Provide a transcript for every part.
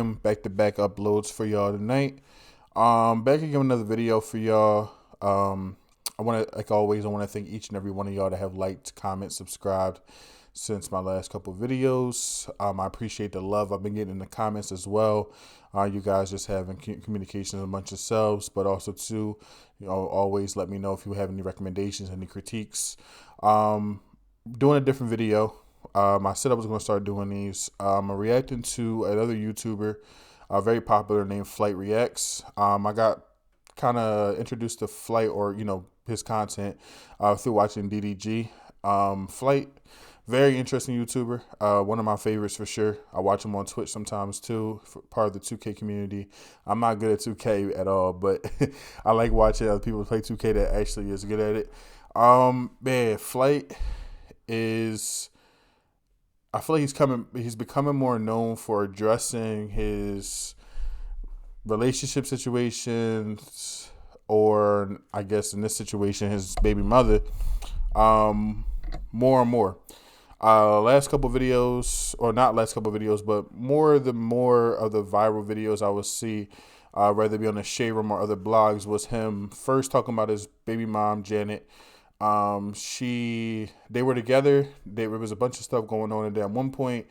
Back-to-back uploads for y'all tonight. Back again with another video for y'all. I want to, like always, I want to thank each and every one of y'all that have liked, commented, subscribed since my last couple videos. I appreciate the love I've been getting in the comments as well. You guys just having communication amongst yourselves, but also too, always let me know if you have any recommendations, any critiques. Doing a different video. I said I was going to start doing these. I'm reacting to another YouTuber, very popular, named FlightReacts. I got kind of introduced to Flight, or his content, through watching DDG. Flight, very interesting YouTuber. One of my favorites for sure. I watch him on Twitch sometimes too, for part of the 2K community. I'm not good at 2K at all, but I like watching other people play 2K that actually is good at it. Man, Flight is, I feel like he's becoming more known for addressing his relationship situations, or I guess in this situation, his baby mother, more and more. Last couple videos, or not last couple videos, but more of the viral videos I would see, whether it be on the Shade Room or other blogs, was him first talking about his baby mom, Janet. They were together. There was a bunch of stuff going on, and then at one point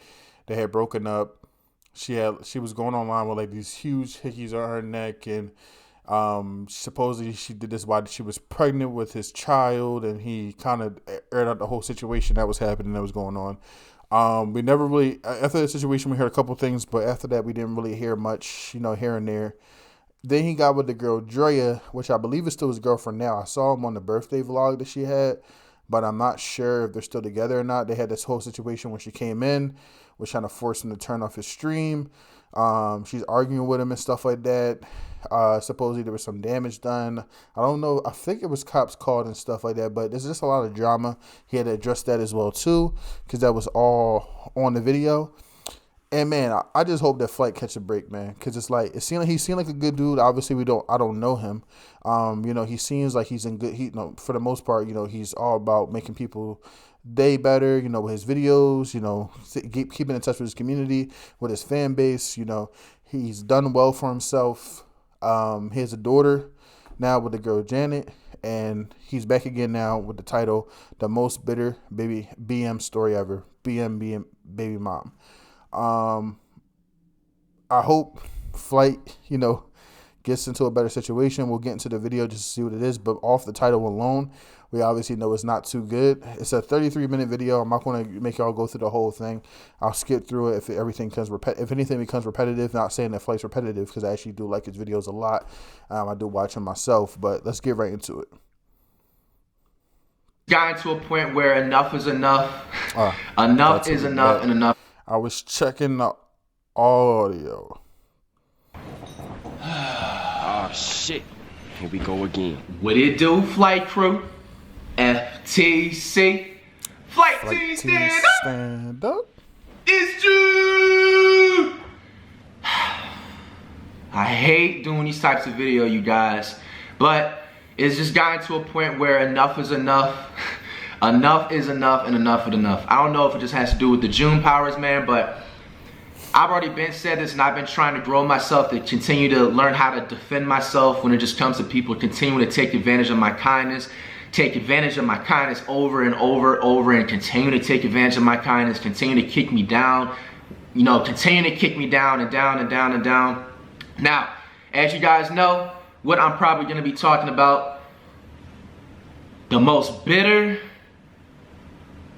they had broken up. She was going online with like these huge hickeys on her neck, and supposedly she did this while she was pregnant with his child, and he kind of aired out the whole situation that was happening, that was going on. We never really, after the situation, we heard a couple things, but after that we didn't really hear much, here and there. Then he got with the girl Drea, which I believe is still his girlfriend now. I saw him on the birthday vlog that she had, but I'm not sure if they're still together or not. They had this whole situation when she came in, was trying to force him to turn off his stream. She's arguing with him and stuff like that. Supposedly there was some damage done. I don't know. I think it was cops called and stuff like that, but there's just a lot of drama. He had to address that as well too, because that was all on the video. And man, I just hope that Flight catch a break, man, because it's like he seemed like a good dude. Obviously, I don't know him. He seems like he's in good. For the most part, he's all about making people day better. With his videos, keeping in touch with his community, with his fan base. He's done well for himself. He has a daughter now with the girl Janet, and he's back again now with the title, "The Most Bitter Baby BM Story Ever." BM Baby Mom. I hope Flight, gets into a better situation. We'll get into the video just to see what it is, but off the title alone, we obviously know it's not too good. It's a 33-minute video. I'm not going to make y'all go through the whole thing. I'll skip through it if anything becomes repetitive. Not saying that Flight's repetitive, because I actually do like his videos a lot. I do watch them myself, but let's get right into it. Gotten to a point where enough is enough. Enough is enough, and enough. I was checking the audio. Oh shit. Here we go again. What it do, flight crew? FTC. Flight team stand up. It's June. I hate doing these types of video, you guys, but it's just gotten to a point where enough is enough. Enough is enough, and enough is enough. I don't know if it just has to do with the June powers, man, but I've already been said this, and I've been trying to grow myself, to continue to learn how to defend myself when it just comes to people continuing to take advantage of my kindness, over and over, and continue to take advantage of my kindness, continue to kick me down, continue to kick me down and down and down and down. Now, as you guys know, what I'm probably going to be talking about, the most bitter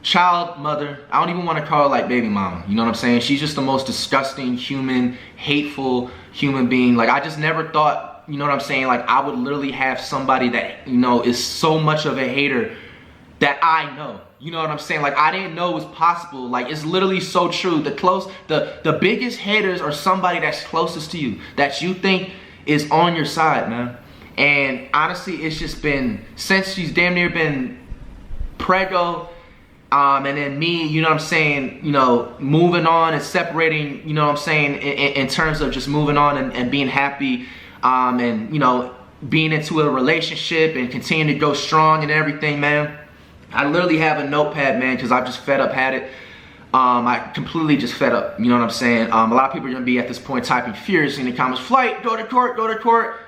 child mother. I don't even want to call her like baby mama. You know what I'm saying? She's just the most disgusting, human, hateful human being. Like, I just never thought, you know what I'm saying? Like, I would literally have somebody that, is so much of a hater that I know. You know what I'm saying? Like, I didn't know it was possible. Like, it's literally so true. The biggest haters are somebody that's closest to you, that you think is on your side, man. And honestly, it's just been, since she's damn near been preggo, and then me, you know what I'm saying, moving on and separating, you know what I'm saying, in terms of just moving on and being happy, and, being into a relationship and continuing to go strong and everything, man. I literally have a notepad, man, because I've just fed up had it. I completely just fed up, you know what I'm saying? A lot of people are gonna be at this point typing furiously in the comments, Flight, go to court, go to court.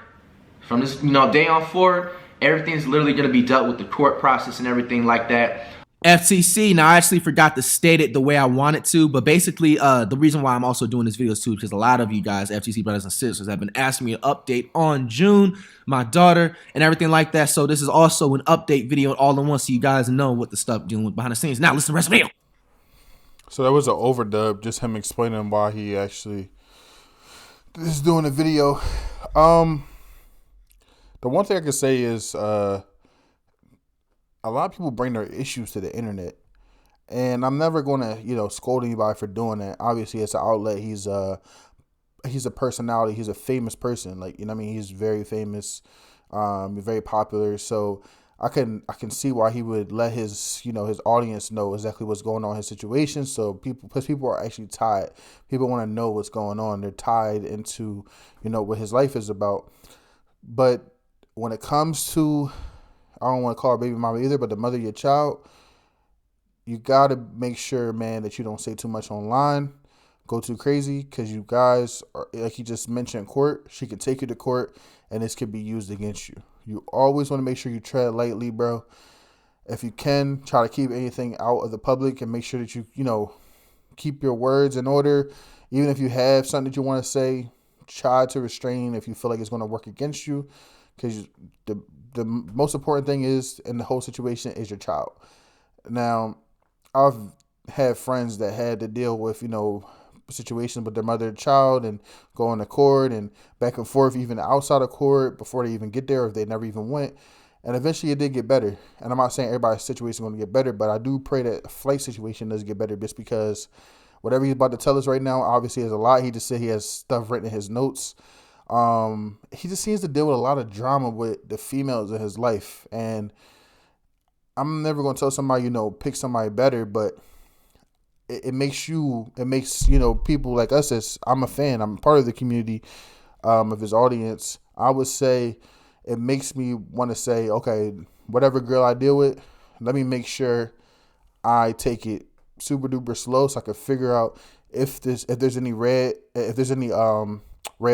From this, day on forward, everything's literally gonna be dealt with the court process and everything like that. FTC, now I actually forgot to state it the way I wanted to, but basically the reason why I'm also doing this video too, because a lot of you guys, FTC brothers and sisters, have been asking me an update on June, my daughter, and everything like that. So this is also an update video all in one, so you guys know what the stuff dealing with behind the scenes. Now listen to the rest of the video. So that was an overdub, just him explaining why he actually is doing a video. The one thing I could say is a lot of people bring their issues to the internet, and I'm never going to, scold anybody for doing that. Obviously, it's an outlet. He's a personality. He's a famous person. Like, he's very famous, very popular. So I can see why he would let his audience know exactly what's going on in his situation. So people are actually tied. People want to know what's going on. They're tied into, what his life is about. But when it comes to, I don't want to call her baby mama either, but the mother of your child, you got to make sure, man, that you don't say too much online, go too crazy, because you guys, are, like he just mentioned, court, she could take you to court, and this could be used against you. You always want to make sure you tread lightly, bro. If you can, try to keep anything out of the public and make sure that you, keep your words in order. Even if you have something that you want to say, try to restrain if you feel like it's going to work against you, because the most important thing is in the whole situation is your child. Now, I've had friends that had to deal with, situations with their mother and child and going to court and back and forth, even outside of court before they even get there, or if they never even went. And eventually it did get better. And I'm not saying everybody's situation is going to get better, but I do pray that Flight situation does get better, just because whatever he's about to tell us right now, obviously there's a lot. He just said he has stuff written in his notes. He just seems to deal with a lot of drama with the females in his life, and I'm never going to tell somebody, pick somebody better, but it makes people like us, as I'm a fan, I'm part of the community, of his audience. I would say it makes me want to say, okay, whatever girl I deal with, let me make sure I take it super duper slow, so I can figure out if there's any red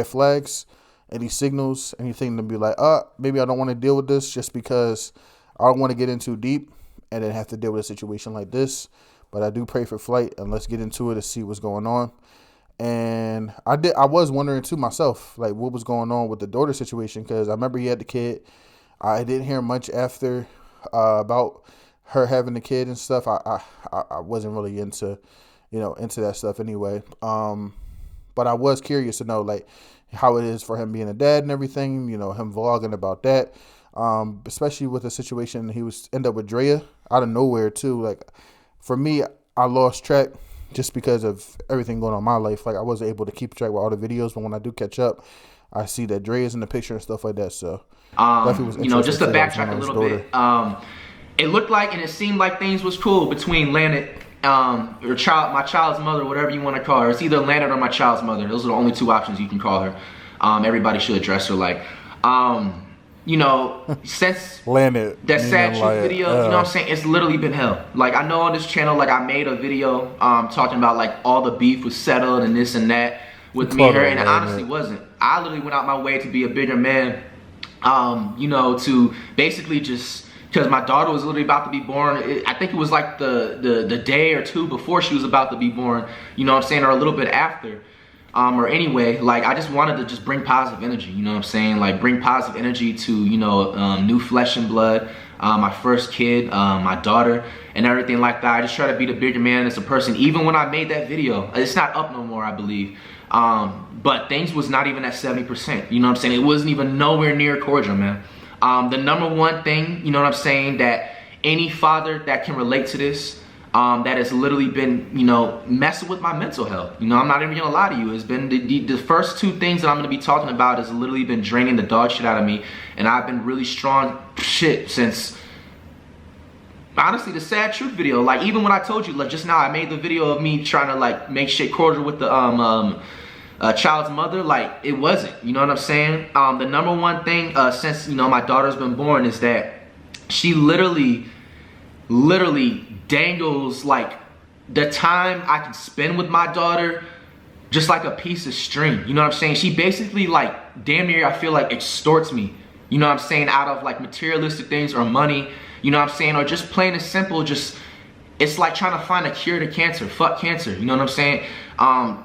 flags, any signals, anything to be like, maybe I don't want to deal with this, just because I don't want to get in too deep and then have to deal with a situation like this. But I do pray for Flight, and let's get into it to see what's going on. And I was wondering too myself, like, what was going on with the daughter situation, because I remember he had the kid. I didn't hear much after about her having the kid and stuff. I wasn't really into that stuff anyway. But I was curious to know, like, how it is for him being a dad and everything, him vlogging about that, especially with the situation he was end up with Drea out of nowhere too. Like, for me, I lost track just because of everything going on in my life. Like, I wasn't able to keep track with all the videos, but when I do catch up, I see that Drea's in the picture and stuff like that. So definitely was interesting. Just to backtrack a little bit, it looked like and it seemed like things was cool between Lanet, my child's mother, whatever you want to call her. It's either Lanet or my child's mother. Those are the only two options you can call her. Everybody should address her like. Since Lanet, that sad truth video, you know what I'm saying, it's literally been hell. Like, I know on this channel, like, I made a video talking about, like, all the beef was settled and this and that with me and her, and it honestly wasn't. I literally went out my way to be a bigger man, to basically just, because my daughter was literally about to be born. I think it was like the day or two before she was about to be born, you know what I'm saying, or a little bit after. Or anyway, like, I just wanted to just bring positive energy, you know what I'm saying? Like, bring positive energy to, new flesh and blood, my first kid, my daughter, and everything like that. I just try to be the bigger man as a person. Even when I made that video, it's not up no more, I believe. But things was not even at 70%, you know what I'm saying? It wasn't even nowhere near cordial, man. The number one thing, you know what I'm saying, that any father that can relate to this, that has literally been, messing with my mental health. I'm not even gonna lie to you. It's been the first two things that I'm gonna be talking about has literally been draining the dog shit out of me, and I've been really strong shit since, honestly, the sad truth video. Like, even when I told you, like, just now, I made the video of me trying to, like, make shit cordial with the child's mother. Like, it wasn't. You know what I'm saying? The number one thing since my daughter's been born is that she literally dangles like the time I can spend with my daughter, just like a piece of string. You know what I'm saying? She basically like damn near, I feel like, extorts me. You know what I'm saying? Out of like materialistic things or money. You know what I'm saying? Or just plain and simple, just, it's like trying to find a cure to cancer. Fuck cancer. You know what I'm saying?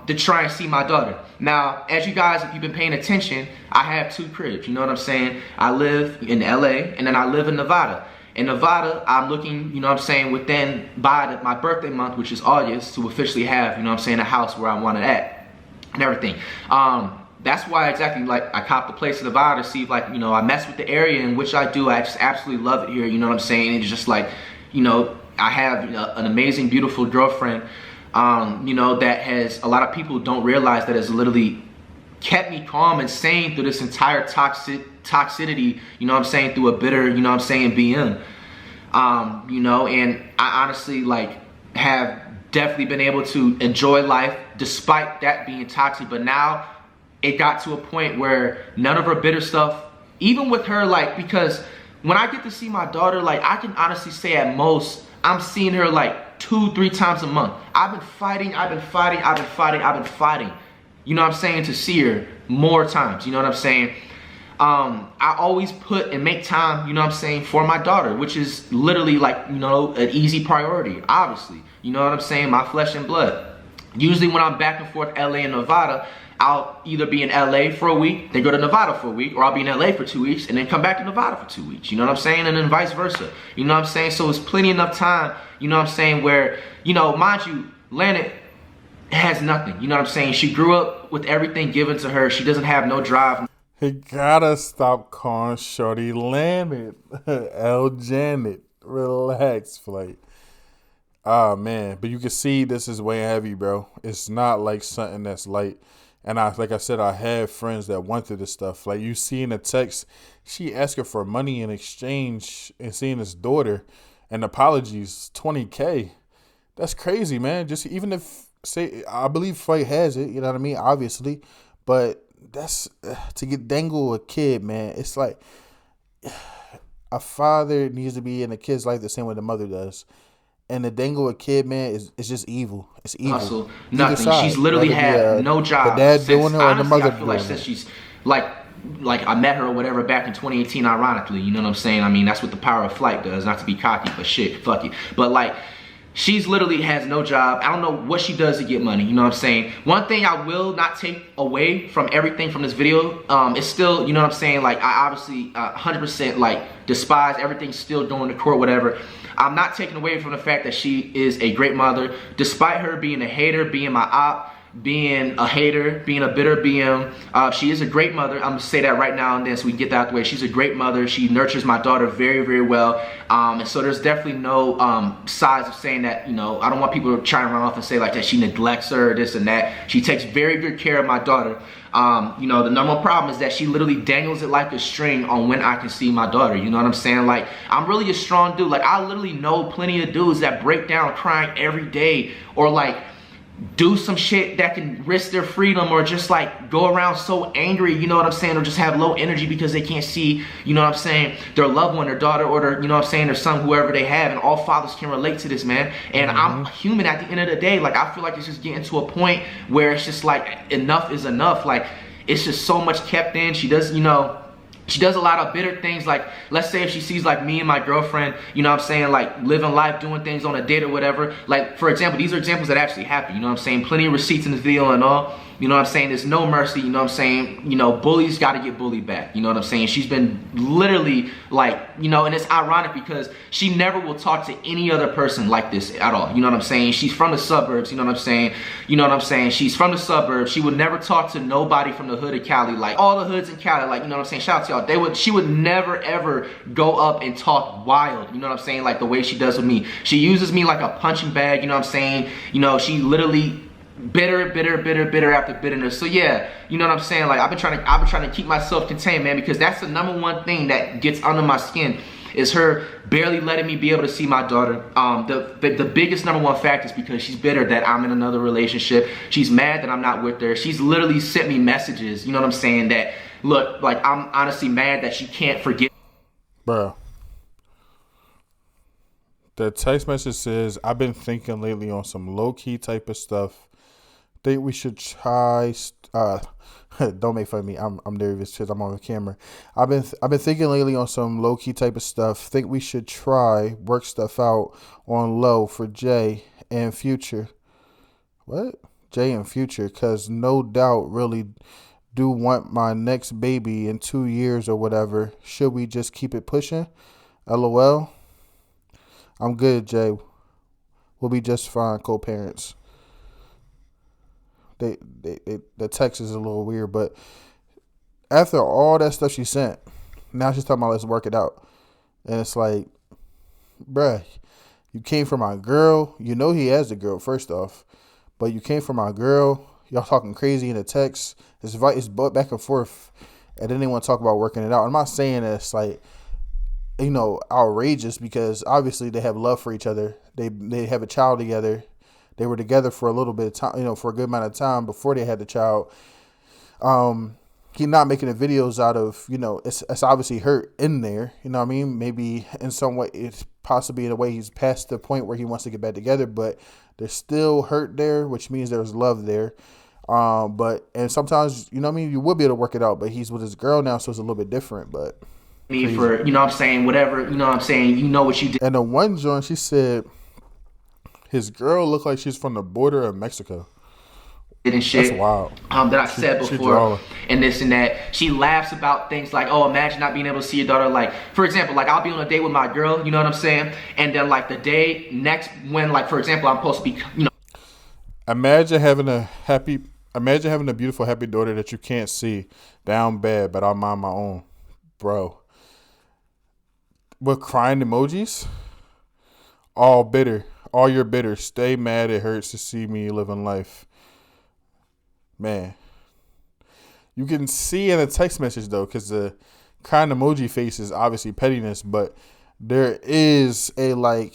To try and see my daughter. Now, as you guys, if you've been paying attention, I have 2 cribs. You know what I'm saying? I live in LA and then I live in Nevada. In Nevada, I'm looking, you know what I'm saying, within, by my birthday month, which is August, to officially have, you know what I'm saying, a house where I want it at and everything. That's why exactly, like, I copped the place in Nevada to see if, like, you know, I mess with the area, in which I do. I just absolutely love it here, you know what I'm saying? It's just like, you know, I have, you know, an amazing, beautiful girlfriend, you know, that has, a lot of people don't realize that has literally kept me calm and sane through this entire toxicity, you know what I'm saying, through a bitter, you know what I'm saying, BM. You know, and I honestly, like, have definitely been able to enjoy life despite that being toxic. But now it got to a point where none of her bitter stuff, even with her, like, because when I get to see my daughter, like, I can honestly say at most I'm seeing her like 2-3 times a month. I've been fighting, you know what I'm saying, to see her more times, you know what I'm saying? I always put and make time, you know what I'm saying, for my daughter, which is literally, like, you know, an easy priority, obviously. You know what I'm saying? My flesh and blood. Usually when I'm back and forth LA and Nevada, I'll either be in LA for a week, then go to Nevada for a week, or I'll be in LA for 2 weeks and then come back to Nevada for 2 weeks. You know what I'm saying? And then vice versa. You know what I'm saying? So it's plenty enough time, you know what I'm saying, where, you know, mind you, Landon has nothing. You know what I'm saying? She grew up with everything given to her. She doesn't have no drive. He gotta stop calling Shorty Landon. L. Janet. Relax, Flight. Ah, man. But you can see this is way heavy, bro. It's not like something that's light. And like I said, I have friends that went through this stuff. Like, you see in the text, she asking for money in exchange and seeing his daughter and apologies, $20K. That's crazy, man. Just even if, say, I believe Flight has it, you know what I mean? Obviously. But that's, to get dangle a kid, man. It's like, a father needs to be in a kid's life the same way the mother does. And the dangle a kid, man, is just evil. It's evil. Hustle, nothing. She's literally had no job. The dad since, doing it or the mother I feel like doing since it. she's like I met her or whatever back in 2018, ironically. You know what I'm saying? I mean, that's what the power of flight does. Not to be cocky, but shit, fuck it. But like, she's literally has no job. I don't know what she does to get money. You know what I'm saying? One thing I will not take away from everything from this video is still, you know what I'm saying? Like, I obviously 100% like despise everything still doing the court, whatever. I'm not taking away from the fact that she is a great mother, despite her being a hater, being my op, being a hater, being a bitter BM. She is a great mother. I'm gonna say that right now and then so we can get that out the way. She's a great mother. She nurtures my daughter very, very well. And so there's definitely no sides of saying that, you know, I don't want people to try and run off and say like that she neglects her or this and that. She takes very good care of my daughter. You know, the number one problem is that she literally dangles it like a string on when I can see my daughter. You know what I'm saying? Like, I'm really a strong dude. Like, I literally know plenty of dudes that break down crying every day or like do some shit that can risk their freedom or just like go around so angry, you know what I'm saying, or just have low energy because they can't see, you know what I'm saying, their loved one, their daughter, or their, you know what I'm saying, their son, whoever they have. And all fathers can relate to this, man. And I'm human at the end of the day. Like, I feel like it's just getting to a point where it's just like enough is enough. Like, it's just so much kept in. She does, you know, she does a lot of bitter things. Like, let's say if she sees like me and my girlfriend, you know what I'm saying, like living life, doing things on a date or whatever. Like, for example, these are examples that actually happen, you know what I'm saying? Plenty of receipts in this video and all. You know what I'm saying? There's no mercy, you know what I'm saying? You know, bullies got to get bullied back, you know what I'm saying? She's been literally like, you know, and it's ironic because she never will talk to any other person like this at all, you know what I'm saying? She's from the suburbs, you know what I'm saying? You know what I'm saying? She's from the suburbs. She would never talk to nobody from the hood of Cali, like all the hoods in Cali, like, you know what I'm saying? Shout out to y'all. She would never ever go up and talk wild, you know what I'm saying? Like the way she does with me. She uses me like a punching bag, you know what I'm saying? You know, she literally bitter after bitterness. So yeah, you know what I'm saying? Like, I've been trying to keep myself contained, man, because that's the number one thing that gets under my skin is her barely letting me be able to see my daughter. The biggest number one fact is because she's bitter that I'm in another relationship. She's mad that I'm not with her. She's literally sent me messages, you know what I'm saying, that look, like, I'm honestly mad that she can't forget. Bro, The text message says, "I've been thinking lately on some low key type of stuff. Think we should try." Don't make fun of me. I'm nervous because I'm on the camera. I've been thinking lately on some low key type of stuff. Think we should try work stuff out on low for Jay and Future. What? Jay and Future? Cause no doubt really do want my next baby in 2 years or whatever. Should we just keep it pushing? LOL. I'm good, Jay. We'll be just fine, co-parents. The text is a little weird, but after all that stuff she sent, now she's talking about let's work it out. And it's like, bruh, you came from my girl. You know he has a girl, first off. But you came from my girl. Y'all talking crazy in the text. It's back and forth. And then they want to talk about working it out. I'm not saying it's like, outrageous, because obviously they have love for each other. They have a child together. They were together for a little bit of time, for a good amount of time before they had the child. He's not making the videos out of, it's obviously hurt in there. You know what I mean? Maybe in some way, it's possibly in a way he's past the point where he wants to get back together, but there's still hurt there, which means there's love there. And sometimes, you would be able to work it out, but he's with his girl now, so it's a little bit different, but. Me for, whatever, you know what you did. And the one joint, she said, his girl looked like she's from the border of Mexico. And shit. That's wild. That I said before, and this and that. She laughs about things like, oh, imagine not being able to see your daughter. Like, for example, like I'll be on a date with my girl, you know what I'm saying? And then like the day next when, like, for example, I'm supposed to be, Imagine having a beautiful, happy daughter that you can't see. Down bad, but I'll mind my own. Bro. With crying emojis? All bitter. All you're bitter. Stay mad. It hurts to see me living life. Man. You can see in a text message, though, because the crying emoji face is obviously pettiness, but there is a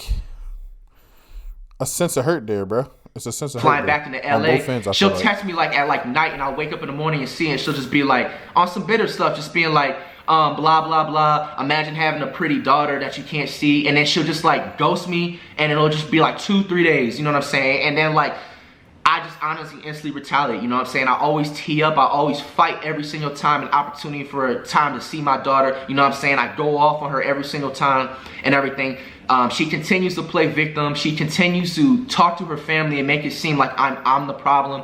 sense of hurt there, bro. It's a sense of flying hurt back into LA. She'll text me like at night, and I'll wake up in the morning and see it. And she'll just be like on some bitter stuff, just being like, blah, blah, blah. Imagine having a pretty daughter that you can't see. And then she'll just like ghost me, and it'll just be like 2-3 days. You know what I'm saying? And then like, I just honestly instantly retaliate. You know what I'm saying? I always tee up. I always fight every single time, an opportunity for a time to see my daughter. You know what I'm saying? I go off on her every single time and everything. She continues to play victim. She continues to talk to her family and make it seem like I'm the problem.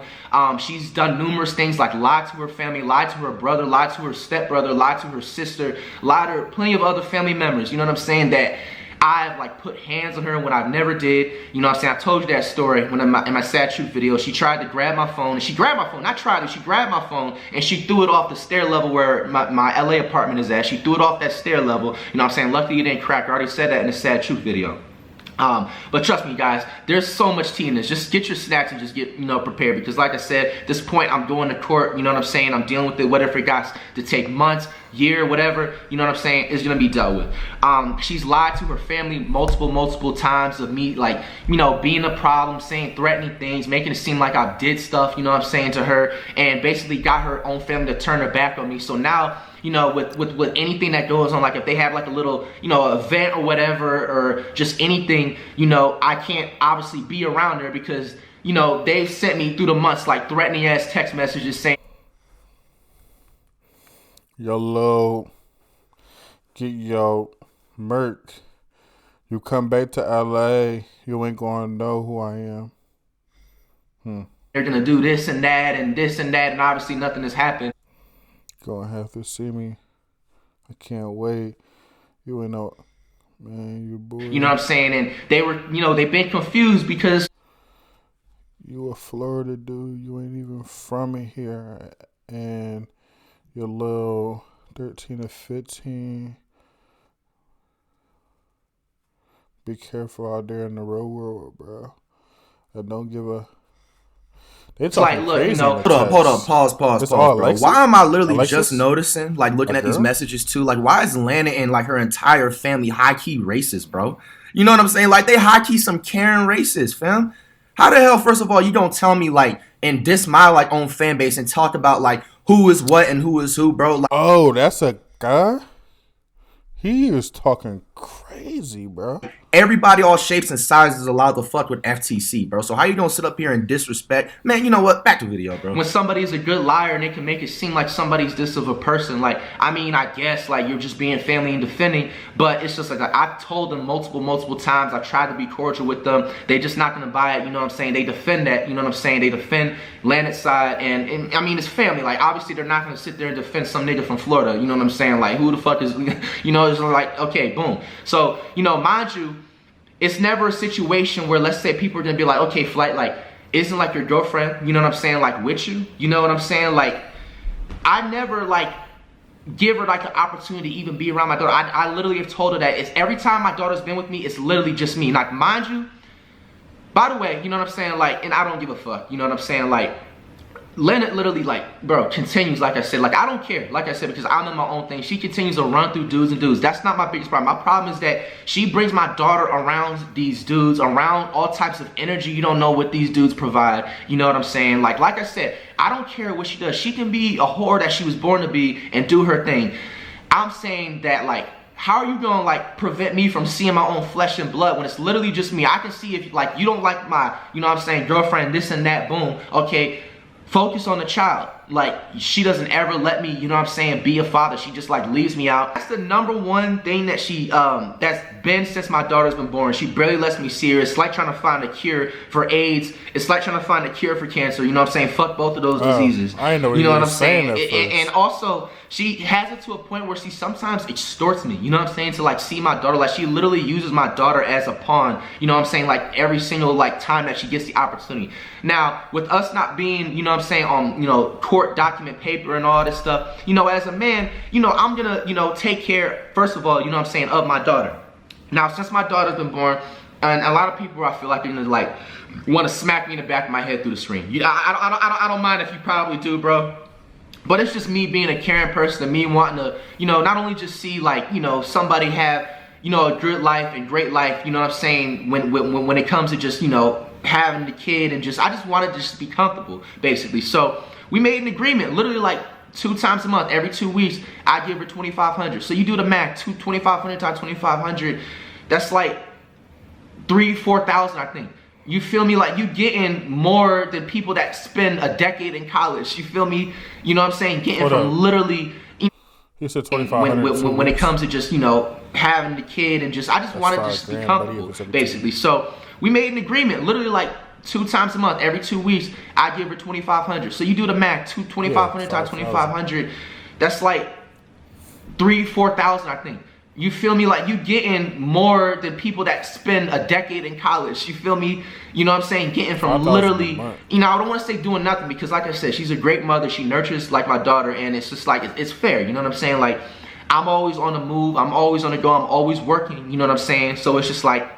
She's done numerous things like lied to her family, lied to her brother, lied to her stepbrother, lied to her sister, lied to plenty of other family members. You know what I'm saying? That I've like put hands on her when I never did. You know what I'm saying? I told you that story when in my sad truth video. She tried to grab my phone, and she grabbed my phone. Not tried to, she grabbed my phone and she threw it off the stair level where my LA apartment is at. She threw it off that stair level. You know what I'm saying? Luckily it didn't crack. I already said that in the sad truth video. But trust me, guys, there's so much tea in this. Just get your snacks and just get, prepared. Because like I said, at this point, I'm going to court. You know what I'm saying? I'm dealing with it. Whatever it got to take months, year, whatever, you know what I'm saying, is going to be dealt with. She's lied to her family multiple times of me, like, being a problem, saying threatening things, making it seem like I did stuff, you know what I'm saying, to her, and basically got her own family to turn her back on me. So now, with anything that goes on, like if they have like a little, event or whatever, or just anything, I can't obviously be around her because, they've sent me through the months like threatening ass text messages saying, YOLO, get yo, Merc, you come back to LA, you ain't gonna know who I am. They're gonna do this and that and this and that, and obviously nothing has happened. Gonna have to see me. I can't wait. You ain't know, man, you boy. You know what I'm saying? And they were, they've been confused because you a Florida dude, you ain't even from here, and your little 13 or 15. Be careful out there in the real world, bro. I don't give a. It's like, look, hold up, pause, bro. Why am I literally just noticing, like, looking at these messages too? Like, why is Lana and like her entire family high key racist, bro? You know what I'm saying? Like, they high key some Karen racist, fam. How the hell, first of all, you don't tell me like and diss my like own fan base and talk about like who is what and who is who, bro? Like, oh, that's a guy. He was talking crazy, bro. Everybody, all shapes and sizes, is allowed to fuck with FTC, bro. So how you gonna sit up here and disrespect? Man, you know what? Back to video, bro. When somebody's a good liar and they can make it seem like somebody's this of a person, like, I mean, I guess, like, you're just being family and defending, but it's just like, I've told them multiple times, I tried to be cordial with them, they just not gonna buy it, you know what I'm saying? They defend that, you know what I'm saying? They defend Landed side, and I mean, it's family, like, obviously they're not gonna sit there and defend some nigga from Florida, you know what I'm saying? Like, who the fuck is, you know, it's like, okay, boom. So, you know, mind you, it's never a situation where, let's say, people are gonna be like, okay, Flight, like, isn't like your girlfriend, you know what I'm saying, like, with you, you know what I'm saying? Like, I never, like, give her, like, an opportunity to even be around my daughter. I literally have told her that it's every time my daughter's been with me, it's literally just me. Like, mind you, by the way, you know what I'm saying, like, and I don't give a fuck, you know what I'm saying, like, Leonard literally, like, bro, continues, like I said, like, I don't care, like I said, because I'm in my own thing. She continues to run through dudes and dudes. That's not my biggest problem. My problem is that she brings my daughter around these dudes, around all types of energy. You don't know what these dudes provide, you know what I'm saying? Like I said, I don't care what she does. She can be a whore that she was born to be and do her thing. I'm saying that, like, how are you gonna, like, prevent me from seeing my own flesh and blood when it's literally just me? I can see if, like, you don't like my, you know what I'm saying, girlfriend, this and that, boom, okay. Focus on the child. Like, she doesn't ever let me, you know what I'm saying, be a father. She just, like, leaves me out. That's the #1 thing that she, that's been since my daughter's been born. She barely lets me see her. It's like trying to find a cure for AIDS. It's like trying to find a cure for cancer. You know what I'm saying? Fuck both of those diseases. I didn't know what you know you what were I'm saying? saying. And also, she has it to a point where she sometimes extorts me. You know what I'm saying? To, like, see my daughter. Like, she literally uses my daughter as a pawn. You know what I'm saying? Like, every single, like, time that she gets the opportunity. Now, with us not being, you know what I'm saying, on, you know, court document paper and all this stuff, you know, as a man, you know, I'm gonna, you know, take care, first of all, you know what I'm saying, of my daughter. Now, since my daughter's been born, and a lot of people, I feel like, they're gonna, like, want to smack me in the back of my head through the screen. I don't mind if you probably do, bro. But it's just me being a caring person and me wanting to, you know, not only just see, like, you know, somebody have, you know, a good life and great life, you know what I'm saying, when it comes to just, you know, having the kid, and just, I just wanted to just be comfortable, basically. So we made an agreement, literally, like, 2 times a month, every 2 weeks, I give her $2,500. So you do the math, 2,500 times 2,500, that's like 3,000-4,000, I think. You feel me? Like, you getting more than people that spend a decade in college. You feel me? You know what I'm saying? Getting from literally. He said 2,500. When it comes to just, you know, having the kid and just, I just wanted to just be comfortable, basically. So we made an agreement, literally, like, 2 times a month, every 2 weeks, I give her $2,500. So you do the math, 2,500 times 2,500, that's like 3,000-4,000, I think. You feel me? Like, you getting more than people that spend a decade in college. You feel me? You know what I'm saying? Getting from literally, you know, I don't want to say doing nothing, because, like I said, she's a great mother. She nurtures like my daughter, and it's just like, it's fair. You know what I'm saying? Like, I'm always on the move. I'm always on the go. I'm always working. You know what I'm saying? So it's just like,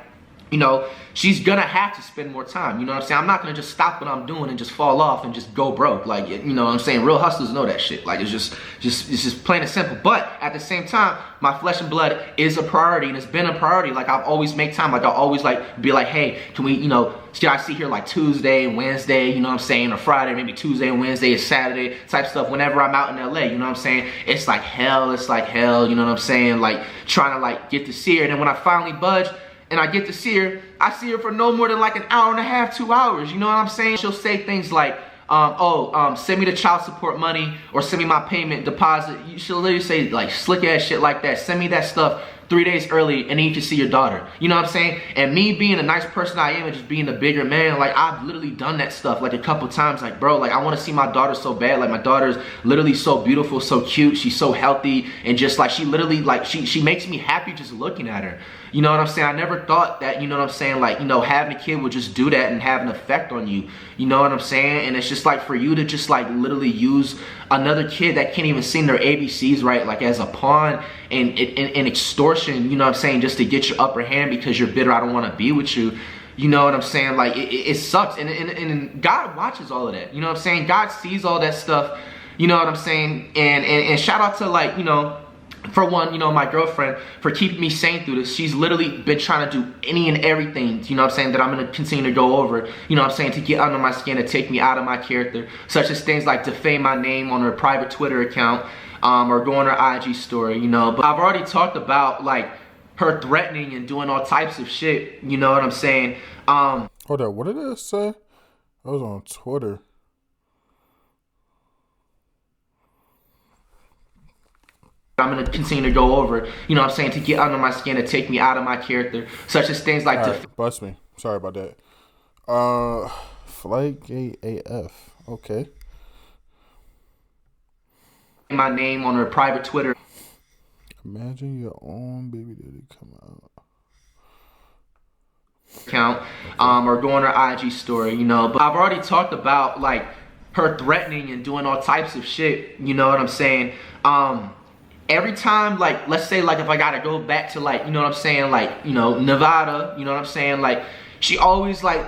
you know, she's gonna have to spend more time. You know what I'm saying? I'm not gonna just stop what I'm doing and just fall off and just go broke. Like, you know what I'm saying? Real hustlers know that shit. Like, it's just plain and simple. But at the same time, my flesh and blood is a priority, and it's been a priority. Like, I've always make time. Like, I'll always, like, be like, hey, can we, you know, should I see here, like, Tuesday and Wednesday, you know what I'm saying, or Friday, maybe Tuesday and Wednesday and Saturday type stuff whenever I'm out in LA, you know what I'm saying? It's like hell, you know what I'm saying? Like, trying to, like, get to see her. And then when I finally budge and I get to see her, I see her for no more than, like, an hour and a half, 2 hours, you know what I'm saying? She'll say things like, send me the child support money, or send me my payment deposit. She'll literally say, like, slick ass shit like that. Send me that stuff 3 days early, and then you can see your daughter. You know what I'm saying? And me being a nice person I am, and just being a bigger man, like, I've literally done that stuff, like, a couple times. Like, bro, like, I want to see my daughter so bad. Like, my daughter's literally so beautiful, so cute. She's so healthy, and just, like, she literally, like, she makes me happy just looking at her. You know what I'm saying? I never thought that, you know what I'm saying, like, you know, having a kid would just do that and have an effect on you. You know what I'm saying? And it's just like, for you to just, like, literally use another kid that can't even sing their ABCs right, like, as a pawn and extortion, you know what I'm saying, just to get your upper hand because you're bitter, I don't want to be with you. You know what I'm saying? Like, it sucks. And God watches all of that. You know what I'm saying? God sees all that stuff. You know what I'm saying? And shout out to, like, you know, for one, you know, my girlfriend, for keeping me sane through this. She's literally been trying to do any and everything, you know what I'm saying, that I'm going to continue to go over, you know what I'm saying, to get under my skin, to take me out of my character, such as things like defame my name on her private Twitter account, or go on her IG story, you know. But I've already talked about, like, her threatening and doing all types of shit. You know what I'm saying? Hold up, what did it say? I was on Twitter. I'm going to continue to go over, you know what I'm saying, to get under my skin, to take me out of my character, such as things like bust me. Sorry about that. FlightGate AF. Okay. My name on her private Twitter Imagine your own baby daddy come out. account, or go on her IG story, you know. But I've already talked about like her threatening and doing all types of shit, you know what I'm saying? Every time, like, let's say, like, if I gotta go back to, like, you know what I'm saying, like, you know, Nevada, you know what I'm saying, like, she always, like,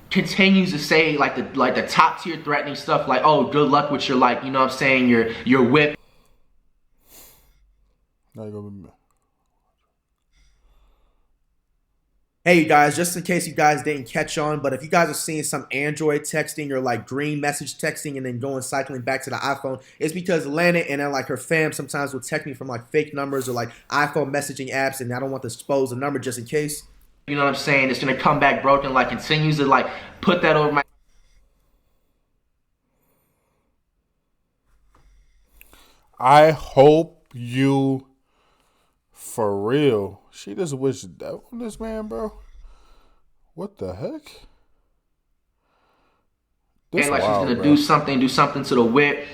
continues to say, like, the top tier threatening stuff, like, oh, good luck with your, like, you know what I'm saying, your whip. Now you go with me. Hey, you guys, just in case you guys didn't catch on, but if you guys are seeing some Android texting or like green message texting and then going cycling back to the iPhone, it's because Lana and then like her fam sometimes will text me from like fake numbers or like iPhone messaging apps, and I don't want to expose the number just in case. You know what I'm saying? It's gonna come back broken, like, continues to, like, put that over my... I hope you, for real. She just wished death on this man, bro. What the heck? This like wild, she's gonna do something to the whip.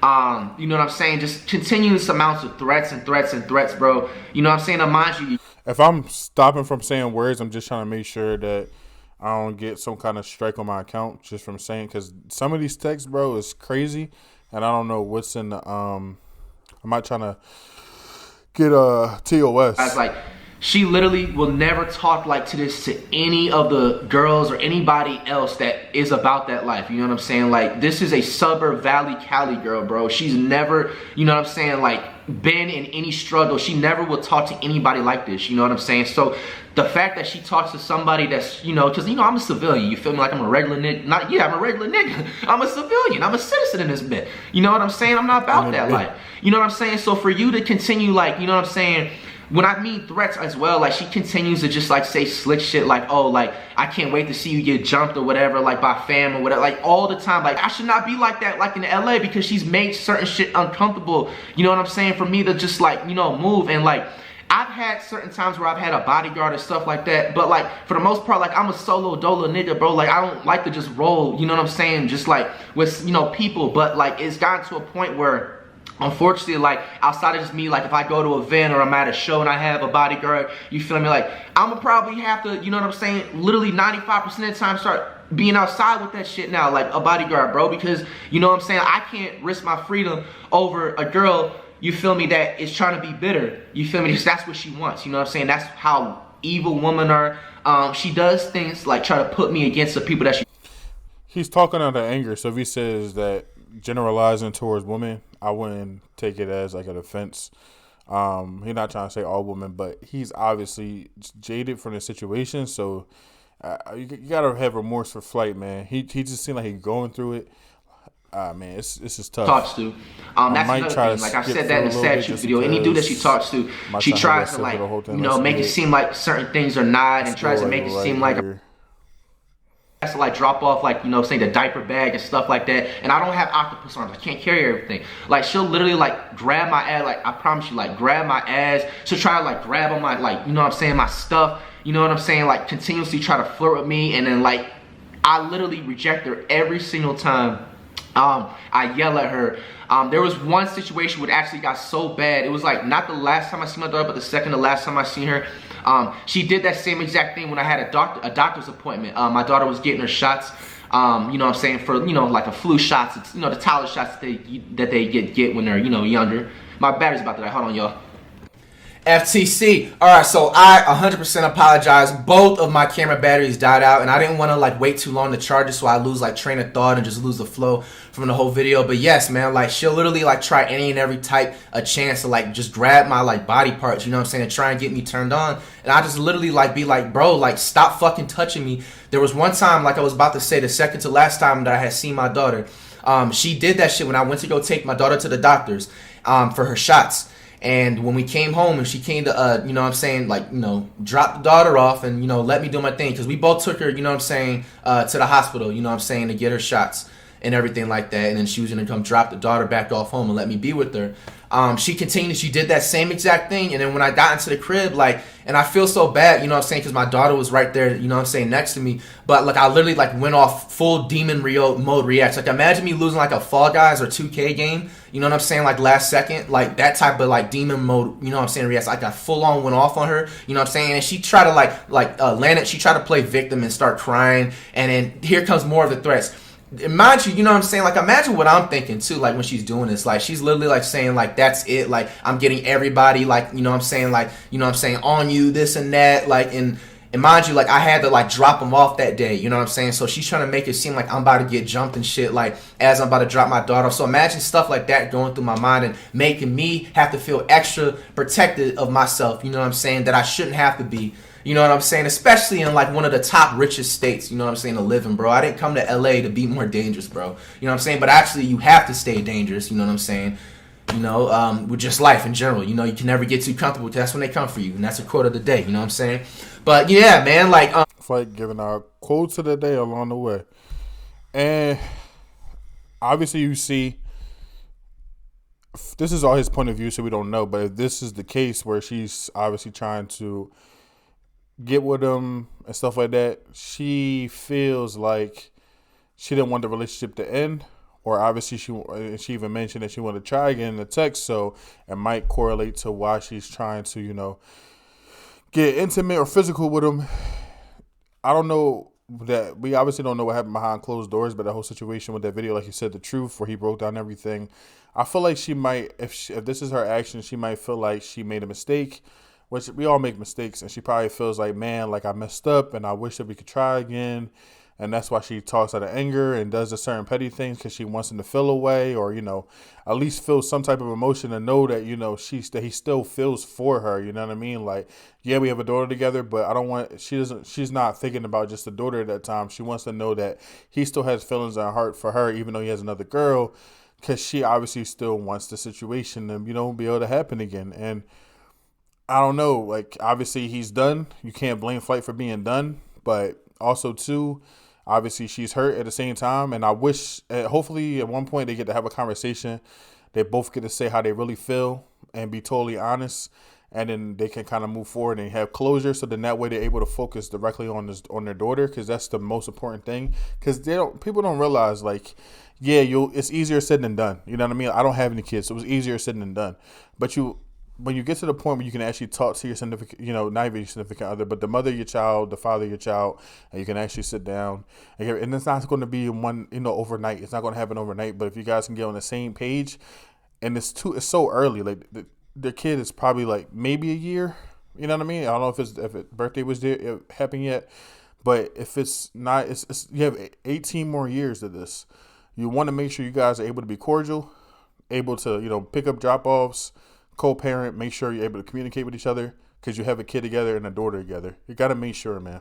You know what I'm saying? Just continuous amounts of threats and threats and threats, bro. You know what I'm saying? Now, mind you, if I'm stopping from saying words, I'm just trying to make sure that I don't get some kind of strike on my account just from saying, because some of these texts, bro, is crazy, and I don't know what's in the I'm not trying to get a TOS. I was like, she literally will never talk like to this to any of the girls or anybody else that is about that life. You know what I'm saying? Like, this is a suburb Valley Cali girl, bro. She's never, you know what I'm saying, like, been in any struggle. She never will talk to anybody like this. You know what I'm saying? So the fact that she talks to somebody that's, you know, because, you know, I'm a civilian. You feel me? Like, I'm a regular nigga. I'm a regular nigga. I'm a civilian. I'm a citizen in this bit. You know what I'm saying? I'm not about that life. You know what I'm saying? So for you to continue, like, you know what I'm saying, when I mean threats as well, like, she continues to just, like, say slick shit like, oh, like, I can't wait to see you get jumped or whatever, like, by fam or whatever, like, all the time. Like, I should not be like that, like, in LA, because she's made certain shit uncomfortable, you know what I'm saying, for me to just, like, you know, move. And, like, I've had certain times where I've had a bodyguard and stuff like that, but, like, for the most part, like, I'm a solo dolo nigga, bro. Like, I don't like to just roll, you know what I'm saying, just, like, with, you know, people. But, like, it's gotten to a point where, unfortunately, like, outside of just me, like, if I go to an event or I'm at a show and I have a bodyguard, you feel me, like, I'm gonna probably have to, you know what I'm saying, literally 95% of the time start being outside with that shit now, like a bodyguard, bro, because, you know what I'm saying, I can't risk my freedom over a girl, you feel me, that is trying to be bitter, you feel me, because that's what she wants, you know what I'm saying, that's how evil women are. She does things like try to put me against the people that she... He's talking out of anger, so if he says that generalizing towards women, I wouldn't take it as like an offense. He's not trying to say all women, but he's obviously jaded from the situation. So you gotta have remorse for Flight, man. He just seemed like he's going through it. Man, it's just tough. Talks to. That's another thing. Like I said that in the statute video. Any dude that she talks to, she tries to, like, you know, make it seem like certain things are not, and tries to make it seem like has to, like, drop off, like, you know, say the diaper bag and stuff like that. And I don't have octopus arms. I can't carry everything. Like, she'll literally, like, grab my ass. Like, I promise you, like, grab my ass. She'll try to, like, grab on my, like, you know what I'm saying, my stuff. You know what I'm saying? Like, continuously try to flirt with me. And then, like, I literally reject her every single time. I yell at her. There was one situation where it actually got so bad. It was, like, not the last time I seen my daughter, but the second to last time I seen her. She did that same exact thing when I had a doctor's appointment. My daughter was getting her shots, you know what I'm saying, for, you know, like a flu shots. It's, you know, the Tyler shots that they get when they're, you know, younger. My battery's about to die. Hold on, y'all. FTC. All right, so I 100% apologize. Both of my camera batteries died out, and I didn't want to, like, wait too long to charge it, so I lose, like, train of thought and just lose the flow from the whole video. But yes, man, like, she'll literally, like, try any and every type of chance to, like, just grab my, like, body parts, you know what I'm saying, and try and get me turned on. And I just literally, like, be like, bro, like, stop fucking touching me. There was one time, like I was about to say, the second to last time that I had seen my daughter. She did that shit when I went to go take my daughter to the doctors for her shots. And when we came home and she came to, you know what I'm saying, like, you know, drop the daughter off and, you know, let me do my thing. Because we both took her, you know what I'm saying, to the hospital, you know what I'm saying, to get her shots and everything like that. And then she was going to come drop the daughter back off home and let me be with her. She continued, she did that same exact thing. And then when I got into the crib, like, and I feel so bad, you know what I'm saying, because my daughter was right there, you know what I'm saying, next to me. But, like, I literally, like, went off full demon mode reacts. Like, imagine me losing, like, a Fall Guys or 2K game, you know what I'm saying, like, last second. Like, that type of, like, demon mode, you know what I'm saying, reacts. Like, I full on went off on her, you know what I'm saying. And she tried to, land it. She tried to play victim and start crying. And then here comes more of the threats. Mind you, you know what I'm saying? Like, imagine what I'm thinking, too, like, when she's doing this. Like, she's literally, like, saying, like, that's it. Like, I'm getting everybody, like, you know what I'm saying? Like, you know what I'm saying? On you, this and that. Like, and mind you, like, I had to, like, drop them off that day. You know what I'm saying? So she's trying to make it seem like I'm about to get jumped and shit, like, as I'm about to drop my daughter off. So imagine stuff like that going through my mind and making me have to feel extra protected of myself. You know what I'm saying? That I shouldn't have to be. You know what I'm saying? Especially in, like, one of the top richest states, you know what I'm saying, to live in, bro. I didn't come to LA to be more dangerous, bro. You know what I'm saying? But actually, you have to stay dangerous, you know what I'm saying? You know, with just life in general. You know, you can never get too comfortable. That's when they come for you. And that's a quote of the day, you know what I'm saying? But, yeah, man, like... It's like giving our quotes of the day along the way. And obviously you see... This is all his point of view, so we don't know. But if this is the case where she's obviously trying to get with him and stuff like that, she feels like she didn't want the relationship to end, or obviously she even mentioned that she wanted to try again in the text, so it might correlate to why she's trying to, you know, get intimate or physical with him. I don't know, that we obviously don't know what happened behind closed doors, but the whole situation with that video, like you said, the truth where he broke down everything, I feel like she might, if this is her action, she might feel like she made a mistake. Which we all make mistakes, and she probably feels like, man, like I messed up, and I wish that we could try again, and that's why she talks out of anger and does the certain petty things because she wants him to feel away, or, you know, at least feel some type of emotion to know that, you know, that he still feels for her. You know what I mean? Like, yeah, we have a daughter together, but I don't want. She's not thinking about just the daughter at that time. She wants to know that he still has feelings in her heart for her, even though he has another girl, because she obviously still wants the situation to, you know, be able to happen again. And I don't know, like, obviously he's done. You can't blame Flight for being done. But also, too, obviously she's hurt at the same time. And I wish, hopefully at one point they get to have a conversation. They both get to say how they really feel and be totally honest. And then they can kind of move forward and have closure. So then that way they're able to focus directly on their daughter. Because that's the most important thing. Because people don't realize, like, yeah, it's easier said than done. You know what I mean? I don't have any kids, so it was easier said than done. But when you get to the point where you can actually talk to your significant, you know, not even your significant other, but the mother of your child, the father of your child, and you can actually sit down, and it's not going to be one, you know, overnight. It's not going to happen overnight. But if you guys can get on the same page, and it's so early, like the kid is probably like maybe a year. You know what I mean? I don't know if its birthday was there, it happened yet, but if it's not, it's you have 18 more years of this. You want to make sure you guys are able to be cordial, able to, you know, pick up drop-offs, co-parent, make sure you're able to communicate with each other because you have a kid together and a daughter together. You got to make sure, man.